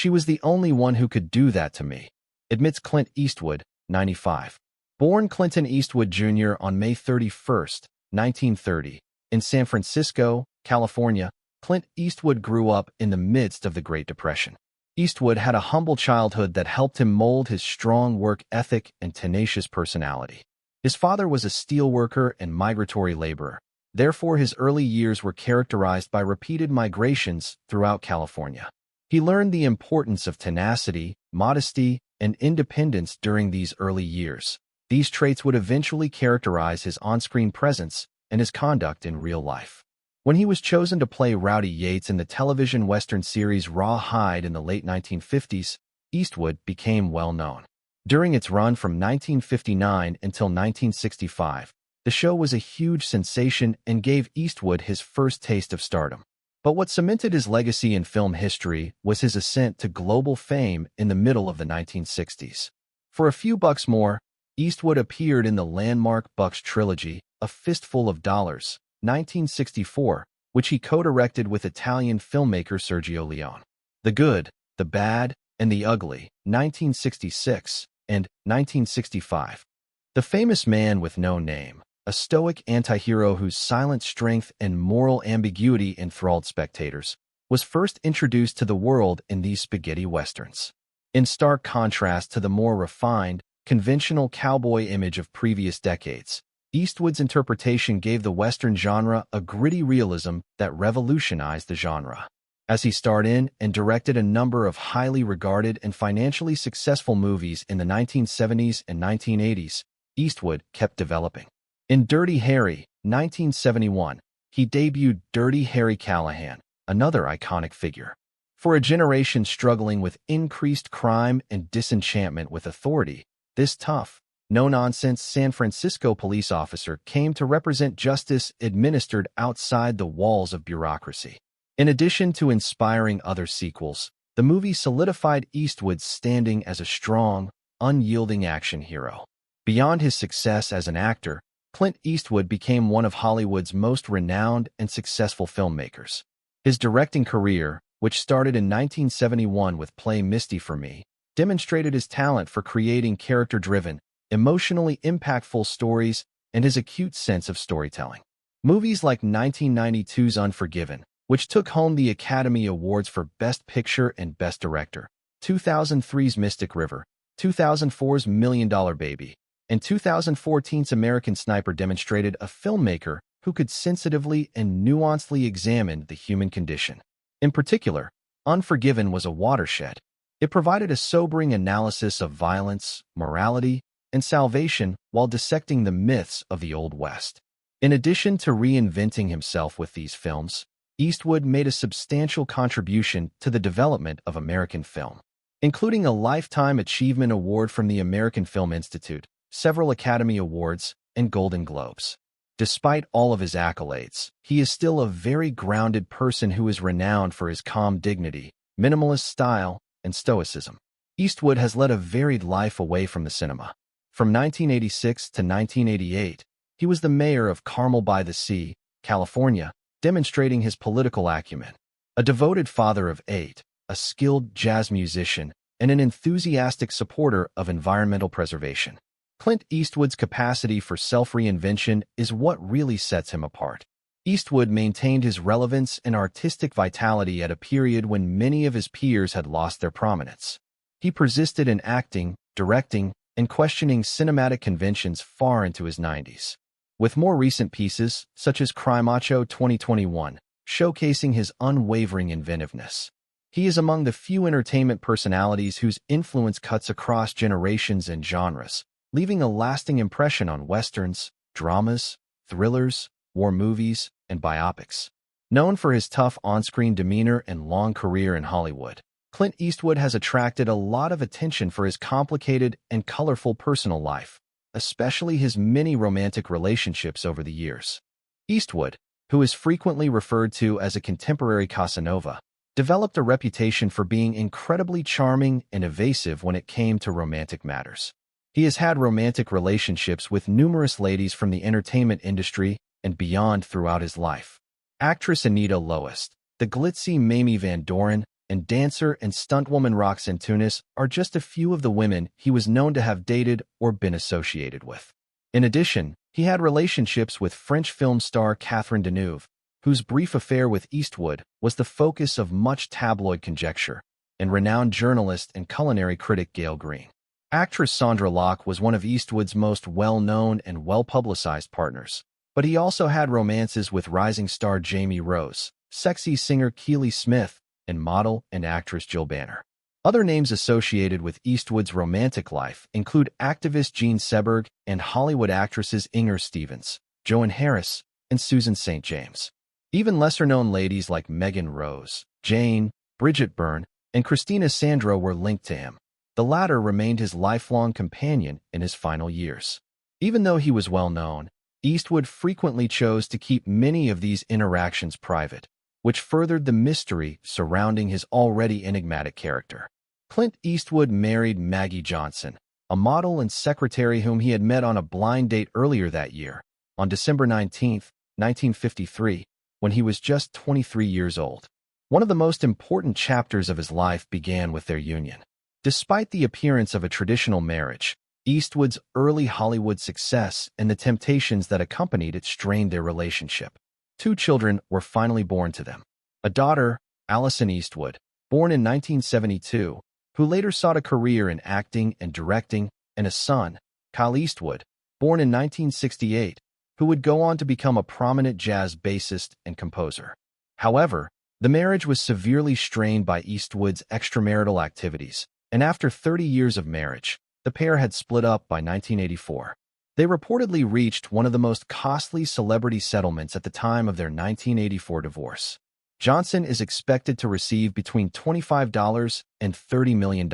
She was the only one who could do that to me, admits Clint Eastwood, 95. Born Clinton Eastwood Jr. on May 31, 1930, in San Francisco, California, Clint Eastwood grew up in the midst of the Great Depression. Eastwood had a humble childhood that helped him mold his strong work ethic and tenacious personality. His father was a steelworker and migratory laborer. Therefore, his early years were characterized by repeated migrations throughout California. He learned the importance of tenacity, modesty, and independence during these early years. These traits would eventually characterize his on-screen presence and his conduct in real life. When he was chosen to play Rowdy Yates in the television Western series Rawhide in the late 1950s, Eastwood became well known. During its run from 1959 until 1965, the show was a huge sensation and gave Eastwood his first taste of stardom. But what cemented his legacy in film history was his ascent to global fame in the middle of the 1960s. For a few bucks more, Eastwood appeared in the landmark Bucks trilogy, A Fistful of Dollars, 1964, which he co-directed with Italian filmmaker Sergio Leone. The Good, the Bad, and the Ugly, 1966, and 1965. The Famous Man with No Name, a stoic antihero whose silent strength and moral ambiguity enthralled spectators, was first introduced to the world in these spaghetti westerns. In stark contrast to the more refined, conventional cowboy image of previous decades, Eastwood's interpretation gave the Western genre a gritty realism that revolutionized the genre. As he starred in and directed a number of highly regarded and financially successful movies in the 1970s and 1980s, Eastwood kept developing. In Dirty Harry, 1971, he debuted Dirty Harry Callahan, another iconic figure. For a generation struggling with increased crime and disenchantment with authority, this tough, no-nonsense San Francisco police officer came to represent justice administered outside the walls of bureaucracy. In addition to inspiring other sequels, the movie solidified Eastwood's standing as a strong, unyielding action hero. Beyond his success as an actor, Clint Eastwood became one of Hollywood's most renowned and successful filmmakers. His directing career, which started in 1971 with Play Misty for Me, demonstrated his talent for creating character-driven, emotionally impactful stories and his acute sense of storytelling. Movies like 1992's Unforgiven, which took home the Academy Awards for Best Picture and Best Director, 2003's Mystic River, 2004's $1 Million Baby, and 2014's American Sniper demonstrated a filmmaker who could sensitively and nuancedly examine the human condition. In particular, Unforgiven was a watershed. It provided a sobering analysis of violence, morality, and salvation while dissecting the myths of the Old West. In addition to reinventing himself with these films, Eastwood made a substantial contribution to the development of American film, including a Lifetime Achievement Award from the American Film Institute, several Academy Awards, and Golden Globes. Despite all of his accolades, he is still a very grounded person who is renowned for his calm dignity, minimalist style, and stoicism. Eastwood has led a varied life away from the cinema. From 1986 to 1988, he was the mayor of Carmel by the Sea, California, demonstrating his political acumen. A devoted father of 8, a skilled jazz musician, and an enthusiastic supporter of environmental preservation. Clint Eastwood's capacity for self-reinvention is what really sets him apart. Eastwood maintained his relevance and artistic vitality at a period when many of his peers had lost their prominence. He persisted in acting, directing, and questioning cinematic conventions far into his 90s. With more recent pieces, such as Cry Macho 2021, showcasing his unwavering inventiveness. He is among the few entertainment personalities whose influence cuts across generations and genres, leaving a lasting impression on westerns, dramas, thrillers, war movies, and biopics. Known for his tough on-screen demeanor and long career in Hollywood, Clint Eastwood has attracted a lot of attention for his complicated and colorful personal life, especially his many romantic relationships over the years. Eastwood, who is frequently referred to as a contemporary Casanova, developed a reputation for being incredibly charming and evasive when it came to romantic matters. He has had romantic relationships with numerous ladies from the entertainment industry and beyond throughout his life. Actress Anita Loest, the glitzy Mamie Van Doren, and dancer and stuntwoman Roxanne Tunis are just a few of the women he was known to have dated or been associated with. In addition, he had relationships with French film star Catherine Deneuve, whose brief affair with Eastwood was the focus of much tabloid conjecture, and renowned journalist and culinary critic Gail Green. Actress Sandra Locke was one of Eastwood's most well-known and well-publicized partners, but he also had romances with rising star Jamie Rose, sexy singer Keely Smith, and model and actress Jill Banner. Other names associated with Eastwood's romantic life include activist Jean Seberg and Hollywood actresses Inger Stevens, Joan Harris, and Susan St. James. Even lesser-known ladies like Megan Rose, Jane, Bridget Byrne, and Christina Sandro were linked to him. The latter remained his lifelong companion in his final years. Even though he was well-known, Eastwood frequently chose to keep many of these interactions private, which furthered the mystery surrounding his already enigmatic character. Clint Eastwood married Maggie Johnson, a model and secretary whom he had met on a blind date earlier that year, on December 19, 1953, when he was just 23 years old. One of the most important chapters of his life began with their union. Despite the appearance of a traditional marriage, Eastwood's early Hollywood success and the temptations that accompanied it strained their relationship. 2 children were finally born to them. A daughter, Allison Eastwood, born in 1972, who later sought a career in acting and directing, and a son, Kyle Eastwood, born in 1968, who would go on to become a prominent jazz bassist and composer. However, the marriage was severely strained by Eastwood's extramarital activities, and after 30 years of marriage, the pair had split up by 1984. They reportedly reached one of the most costly celebrity settlements at the time of their 1984 divorce. Johnson is expected to receive between $25 and $30 million.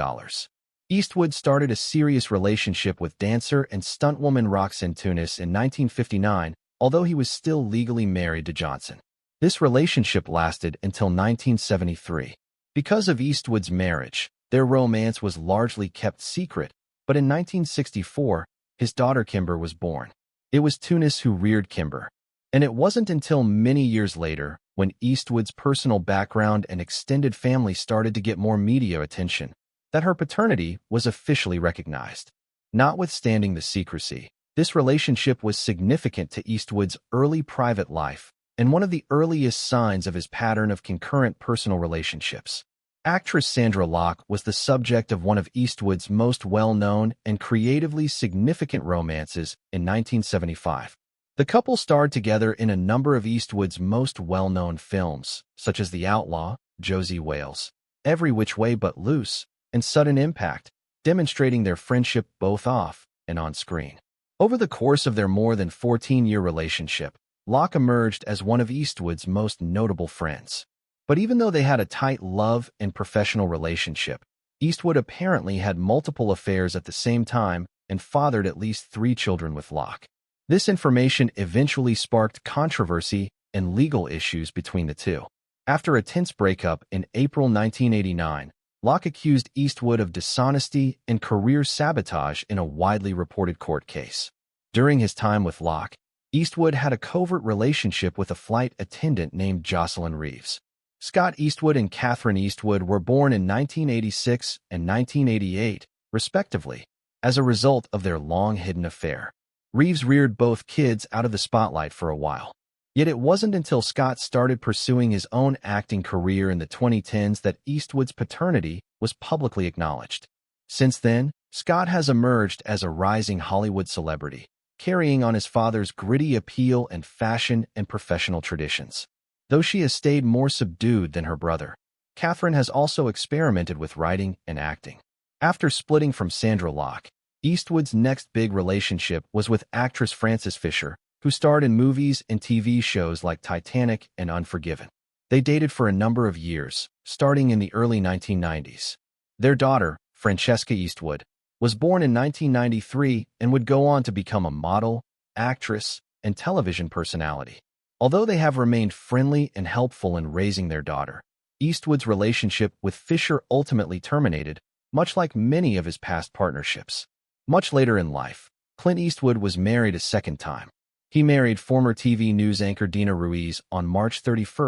Eastwood started a serious relationship with dancer and stuntwoman Roxanne Tunis in 1959, although he was still legally married to Johnson. This relationship lasted until 1973. Because of Eastwood's marriage, their romance was largely kept secret, but in 1964, his daughter Kimber was born. It was Tunis who reared Kimber, and it wasn't until many years later, when Eastwood's personal background and extended family started to get more media attention, that her paternity was officially recognized. Notwithstanding the secrecy, this relationship was significant to Eastwood's early private life and one of the earliest signs of his pattern of concurrent personal relationships. Actress Sandra Locke was the subject of one of Eastwood's most well-known and creatively significant romances in 1975. The couple starred together in a number of Eastwood's most well-known films, such as The Outlaw, Josie Wales, Every Which Way But Loose, and Sudden Impact, demonstrating their friendship both off and on screen. Over the course of their more than 14-year relationship, Locke emerged as one of Eastwood's most notable friends. But even though they had a tight love and professional relationship, Eastwood apparently had multiple affairs at the same time and fathered at least 3 children with Locke. This information eventually sparked controversy and legal issues between the two. After a tense breakup in April 1989, Locke accused Eastwood of dishonesty and career sabotage in a widely reported court case. During his time with Locke, Eastwood had a covert relationship with a flight attendant named Jocelyn Reeves. Scott Eastwood and Catherine Eastwood were born in 1986 and 1988, respectively, as a result of their long-hidden affair. Reeves reared both kids out of the spotlight for a while. Yet it wasn't until Scott started pursuing his own acting career in the 2010s that Eastwood's paternity was publicly acknowledged. Since then, Scott has emerged as a rising Hollywood celebrity, carrying on his father's gritty appeal and fashion and professional traditions. Though she has stayed more subdued than her brother, Catherine has also experimented with writing and acting. After splitting from Sandra Locke, Eastwood's next big relationship was with actress Frances Fisher, who starred in movies and TV shows like Titanic and Unforgiven. They dated for a number of years, starting in the early 1990s. Their daughter, Francesca Eastwood, was born in 1993 and would go on to become a model, actress, and television personality. Although they have remained friendly and helpful in raising their daughter, Eastwood's relationship with Fisher ultimately terminated, much like many of his past partnerships. Much later in life, Clint Eastwood was married a second time. He married former TV news anchor Dina Ruiz on March 31,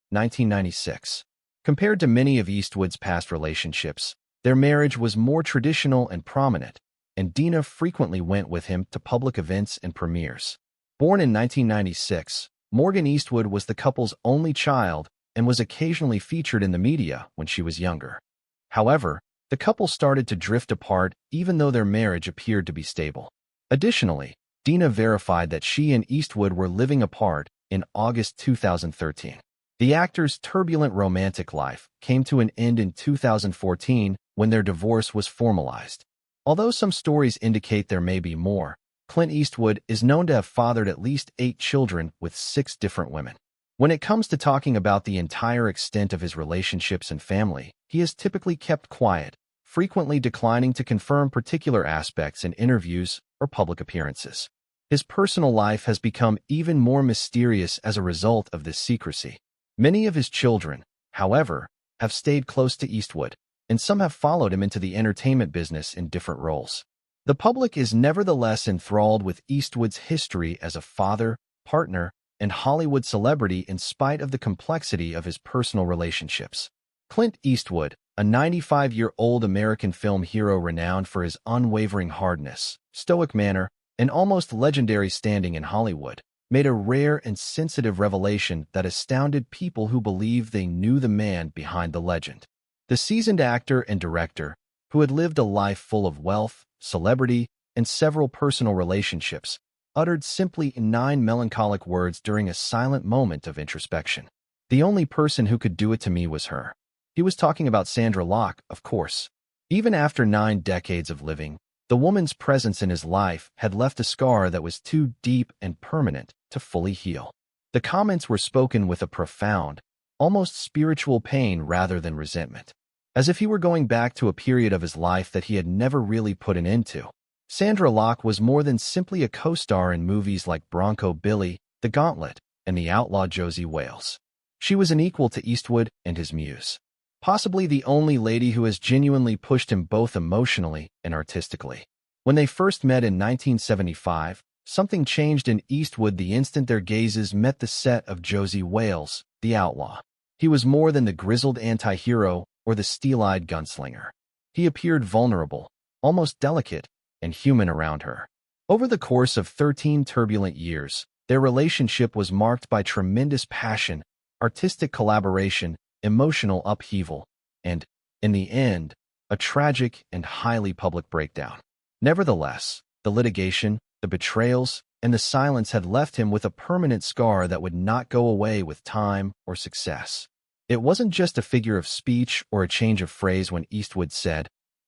1996. Compared to many of Eastwood's past relationships, their marriage was more traditional and prominent, and Dina frequently went with him to public events and premieres. Born in 1996, Morgan Eastwood was the couple's only child and was occasionally featured in the media when she was younger. However, the couple started to drift apart even though their marriage appeared to be stable. Additionally, Dina verified that she and Eastwood were living apart in August 2013. The actor's turbulent romantic life came to an end in 2014 when their divorce was formalized. Although some stories indicate there may be more, Clint Eastwood is known to have fathered at least 8 children with 6 different women. When it comes to talking about the entire extent of his relationships and family, he has typically kept quiet, frequently declining to confirm particular aspects in interviews or public appearances. His personal life has become even more mysterious as a result of this secrecy. Many of his children, however, have stayed close to Eastwood, and some have followed him into the entertainment business in different roles. The public is nevertheless enthralled with Eastwood's history as a father, partner, and Hollywood celebrity in spite of the complexity of his personal relationships. Clint Eastwood, a 95-year-old American film hero renowned for his unwavering hardness, stoic manner, and almost legendary standing in Hollywood, made a rare and sensitive revelation that astounded people who believed they knew the man behind the legend. The seasoned actor and director, who had lived a life full of wealth, celebrity, and several personal relationships, uttered simply 9 melancholic words during a silent moment of introspection. The only person who could do it to me was her. He was talking about Sandra Locke, of course. Even after 9 decades of living, the woman's presence in his life had left a scar that was too deep and permanent to fully heal. The comments were spoken with a profound, almost spiritual pain rather than resentment, as if he were going back to a period of his life that he had never really put an end to. Sandra Locke was more than simply a co-star in movies like Bronco Billy, The Gauntlet, and The Outlaw Josie Wales. She was an equal to Eastwood and his muse, possibly the only lady who has genuinely pushed him both emotionally and artistically. When they first met in 1975, something changed in Eastwood the instant their gazes met the set of Josie Wales, The Outlaw. He was more than the grizzled anti-hero or the steel-eyed gunslinger. He appeared vulnerable, almost delicate, and human around her. Over the course of 13 turbulent years, their relationship was marked by tremendous passion, artistic collaboration, emotional upheaval, and, in the end, a tragic and highly public breakdown. Nevertheless, the litigation, the betrayals, and the silence had left him with a permanent scar that would not go away with time or success. It wasn't just a figure of speech or a change of phrase when Eastwood said,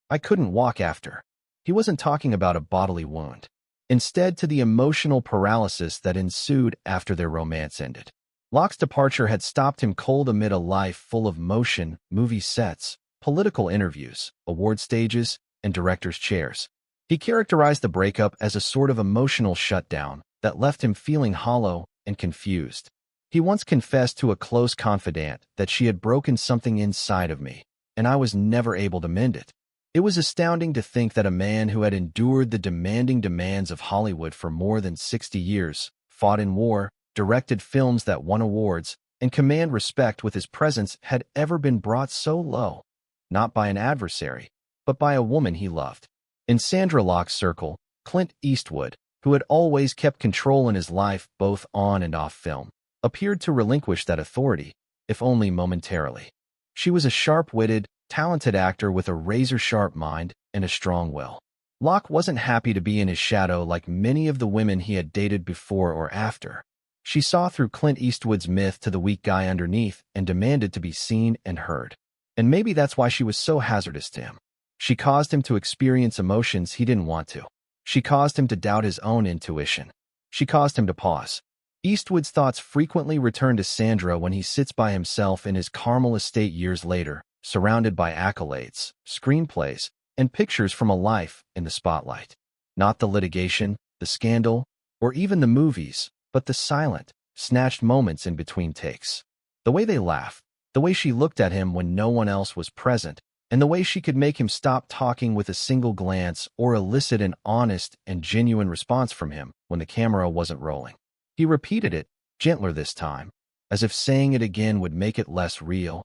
"I couldn't walk after." He wasn't talking about a bodily wound. Instead, to the emotional paralysis that ensued after their romance ended. Locke's departure had stopped him cold amid a life full of motion, movie sets, political interviews, award stages, and directors' chairs. He characterized the breakup as a sort of emotional shutdown that left him feeling hollow and confused. He once confessed to a close confidant that she had broken something inside of me, and I was never able to mend it. It was astounding to think that a man who had endured the demanding demands of Hollywood for more than 60 years, fought in war, directed films that won awards, and command respect with his presence had ever been brought so low, not by an adversary, but by a woman he loved. In Sandra Locke's circle, Clint Eastwood, who had always kept control in his life both on and off film, appeared to relinquish that authority, if only momentarily. She was a sharp-witted, talented actor with a razor-sharp mind and a strong will. Locke wasn't happy to be in his shadow like many of the women he had dated before or after. She saw through Clint Eastwood's myth to the weak guy underneath and demanded to be seen and heard. And maybe that's why she was so hazardous to him. She caused him to experience emotions he didn't want to. She caused him to doubt his own intuition. She caused him to pause. Eastwood's thoughts frequently return to Sandra when he sits by himself in his Carmel estate years later, surrounded by accolades, screenplays, and pictures from a life in the spotlight. Not the litigation, the scandal, or even the movies, but the silent, snatched moments in between takes. The way they laughed, the way she looked at him when no one else was present, and the way she could make him stop talking with a single glance or elicit an honest and genuine response from him when the camera wasn't rolling. He repeated it, gentler this time, as if saying it again would make it less real.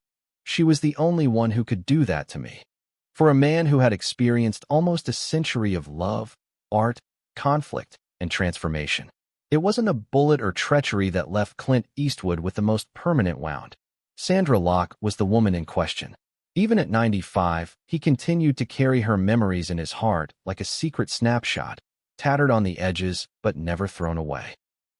She was the only one who could do that to me. For a man who had experienced almost a century of love, art, conflict, and transformation. It wasn't a bullet or treachery that left Clint Eastwood with the most permanent wound. Sandra Locke was the woman in question. Even at 95, he continued to carry her memories in his heart like a secret snapshot, tattered on the edges but never thrown away.